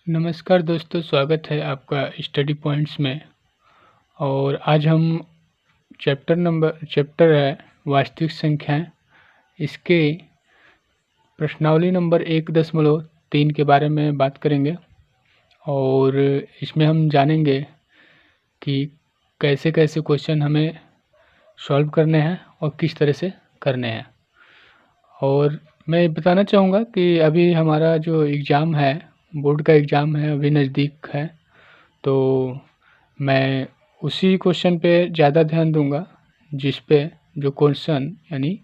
नमस्कार दोस्तों, स्वागत है आपका स्टडी पॉइंट्स में। और आज हम चैप्टर है वास्तविक संख्याएं, इसके प्रश्नावली नंबर 1.3 के बारे में बात करेंगे। और इसमें हम जानेंगे कि कैसे कैसे क्वेश्चन हमें सॉल्व करने हैं और किस तरह से करने हैं। और मैं बताना चाहूँगा कि अभी हमारा जो एग्ज़ाम है, बोर्ड का एग्ज़ाम है, अभी नज़दीक है, तो मैं उसी क्वेश्चन पे ज़्यादा ध्यान दूंगा जिस पे जो क्वेश्चन यानी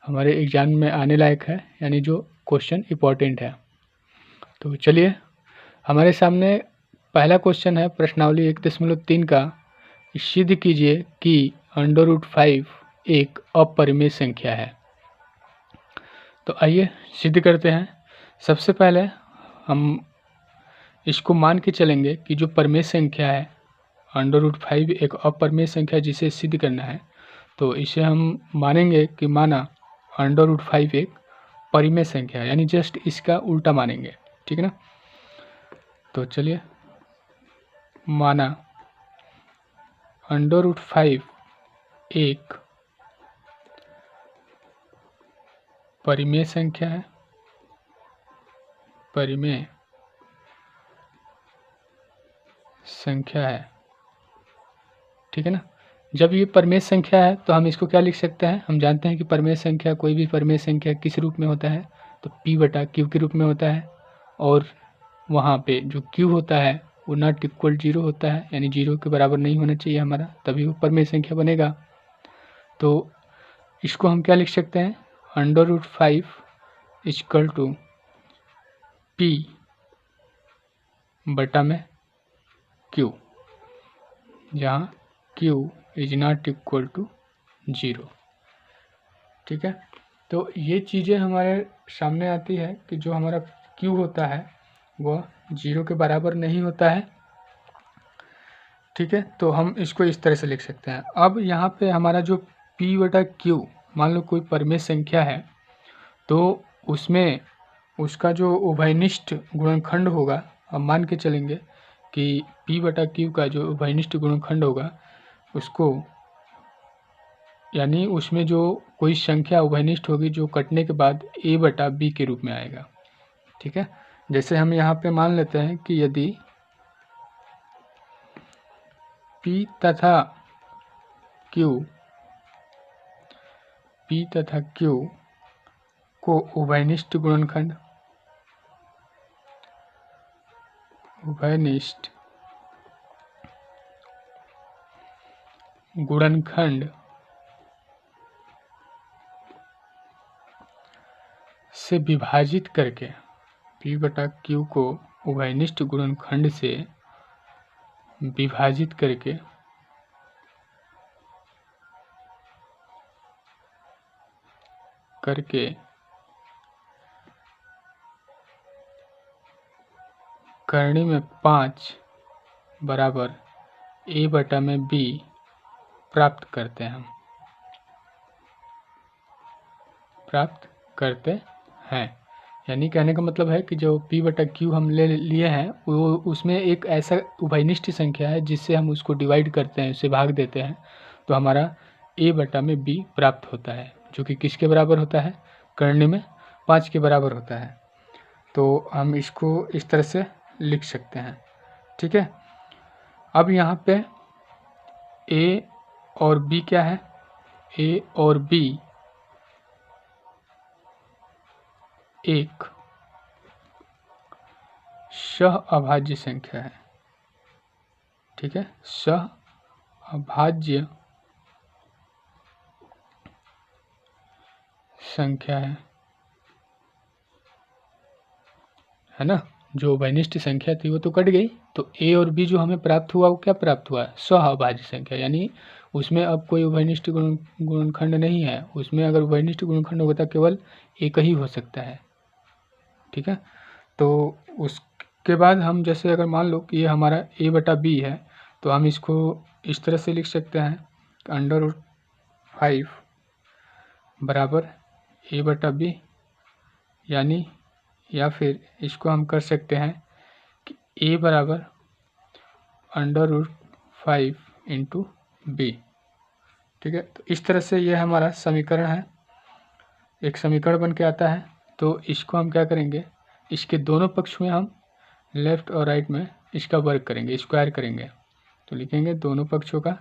हमारे एग्ज़ाम में आने लायक है, यानी जो क्वेश्चन इम्पोर्टेंट है। तो चलिए, हमारे सामने पहला क्वेश्चन है प्रश्नावली 1.3 का। सिद्ध कीजिए कि √5 एक अपरिमेय संख्या है। तो आइए सिद्ध करते हैं। सबसे पहले हम इसको मान के चलेंगे कि जो परिमेय संख्या है √5 एक अपरिमेय संख्या जिसे सिद्ध करना है, तो इसे हम मानेंगे कि माना √5 एक परिमेय संख्या है, यानी जस्ट इसका उल्टा मानेंगे। ठीक है ना। तो चलिए, माना √5 एक परिमेय संख्या है, परिमेय संख्या है। ठीक है ना। जब ये परिमेय संख्या है तो हम इसको क्या लिख सकते हैं, हम जानते हैं कि परिमेय संख्या, कोई भी परिमेय संख्या किस रूप में होता है, तो p/q के रूप में होता है। और वहाँ पे जो q होता है वो नॉट इक्वल 0 होता है, यानी 0 के बराबर नहीं होना चाहिए हमारा, तभी वो परिमेय संख्या बनेगा। तो इसको हम क्या लिख सकते हैं, √5 = p/q, जहाँ q is not equal to 0। ठीक है। तो ये चीज़ें हमारे सामने आती है कि जो हमारा q होता है वह 0 के बराबर नहीं होता है। ठीक है। तो हम इसको इस तरह से लिख सकते हैं। अब यहाँ पे हमारा जो p/q, मान लो कोई परिमेय संख्या है, तो उसमें उसका जो उभयनिष्ठ गुणनखंड होगा, हम मान के चलेंगे कि p/q का जो उभयनिष्ठ गुणनखंड होगा उसको, यानी उसमें जो कोई संख्या उभयनिष्ठ होगी जो कटने के बाद a/b के रूप में आएगा। ठीक है। जैसे हम यहाँ पे मान लेते हैं कि यदि p तथा q को उभयनिष्ठ गुणनखंड से विभाजित करके, p/q को उभयनिष्ठ गुणनखंड से विभाजित करके करनी में 5 बराबर a/b प्राप्त करते हैं। यानी कहने का मतलब है कि जो p/q हम ले लिए हैं वो उसमें एक ऐसा उभयनिष्ठ संख्या है जिससे हम उसको डिवाइड करते हैं, उसे भाग देते हैं, तो हमारा a/b प्राप्त होता है, जो कि किसके बराबर होता है, करनी में 5 के बराबर होता है। तो हम इसको इस तरह से लिख सकते हैं। ठीक है। अब यहाँ पे a और b क्या है, a और b एक सह अभाज्य संख्या है। ठीक है, सह अभाज्य संख्या है ना। जो उभयनिष्ठ संख्या थी वो तो कट गई, तो a और b जो हमें प्राप्त हुआ वो क्या प्राप्त हुआ, सह अभाज्य संख्या, यानी उसमें अब कोई उभयनिष्ठ गुणनखंड नहीं है। उसमें अगर उभयनिष्ठ गुणनखंड होता केवल एक ही हो सकता है। ठीक है। तो उसके बाद हम जैसे अगर मान लो कि ये हमारा a/b है, तो हम इसको इस तरह से लिख सकते हैं, √5 बराबर a/b, यानी या फिर इसको हम कर सकते हैं कि a बराबर √5 इंटू बी। ठीक है, तो इस तरह से ये हमारा समीकरण है, एक समीकरण बन के आता है। तो इसको हम क्या करेंगे, इसके दोनों पक्ष में हम लेफ्ट और राइट में इसका वर्ग करेंगे, स्क्वायर करेंगे। तो लिखेंगे दोनों पक्षों का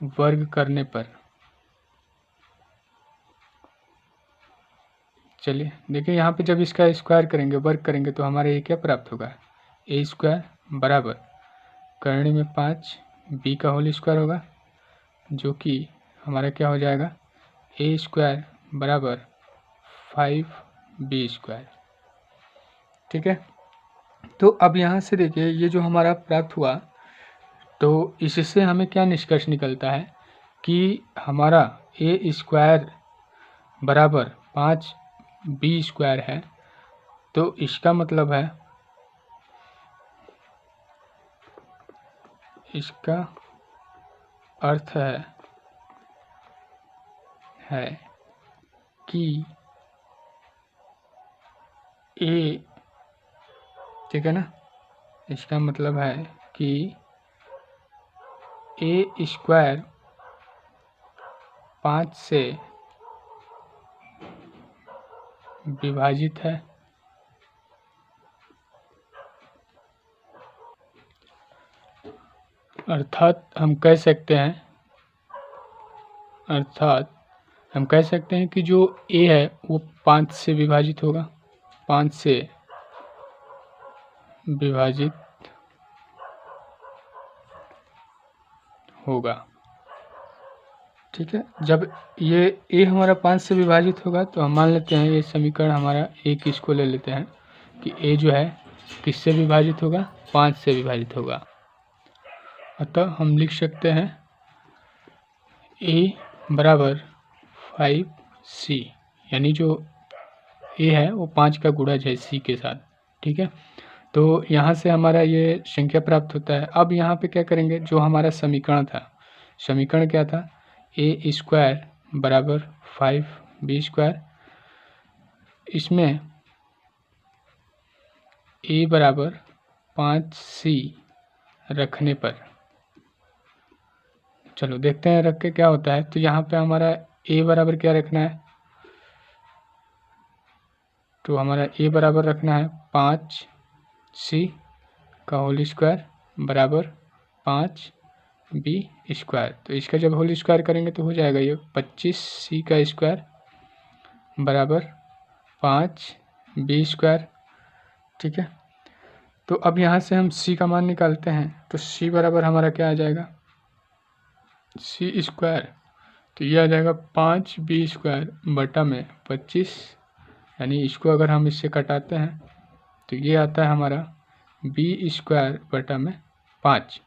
वर्ग करने पर, चलिए देखिए यहाँ पे जब इसका स्क्वायर करेंगे, वर्ग करेंगे, तो हमारे ये क्या प्राप्त होगा, ए स्क्वायर बराबर करणी में 5 बी का होल स्क्वायर होगा, जो कि हमारा क्या हो जाएगा, ए स्क्वायर बराबर 5b स्क्वायर। ठीक है, तो अब यहाँ से देखिए ये जो हमारा प्राप्त हुआ, तो इससे हमें क्या निष्कर्ष निकलता है कि हमारा ए स्क्वायर बराबर 5b स्क्वायर है। तो इसका मतलब है, इसका अर्थ है कि ए, ठीक है ना, इसका मतलब है कि ए स्क्वायर 5 से विभाजित है। अर्थात हम कह सकते हैं कि जो ए है वो 5 से विभाजित होगा, 5 से विभाजित होगा। ठीक है, जब ये ए हमारा 5 से विभाजित होगा तो हम मान लेते हैं ये समीकरण हमारा एक इसको ले लेते हैं कि ए जो है किससे विभाजित होगा, 5 से विभाजित होगा। अतः हम लिख सकते हैं ए बराबर 5c, यानी जो ए है वो 5 का गुणज है सी के साथ। ठीक है, तो यहाँ से हमारा ये संख्या प्राप्त होता है। अब यहाँ पे क्या करेंगे, जो हमारा समीकरण था, समीकरण क्या था, ए स्क्वायर बराबर 5b स्क्वायर, इसमें ए बराबर 5c रखने पर, चलो देखते हैं रख के क्या होता है। तो यहाँ पे हमारा ए बराबर क्या रखना है, तो हमारा ए बराबर रखना है 5c का होल स्क्वायर बराबर 5b स्क्वायर। तो इसका जब होल स्क्वायर करेंगे तो हो जाएगा ये 25c का स्क्वायर बराबर 5b स्क्वायर। ठीक है, तो अब यहाँ से हम c का मान निकालते हैं, तो c बराबर हमारा क्या आ जाएगा, c स्क्वायर, तो ये आ जाएगा 5b स्क्वायर बटा में 25, यानी इसको अगर हम इससे कटाते हैं तो ये आता है हमारा b स्क्वायर बटा में 5।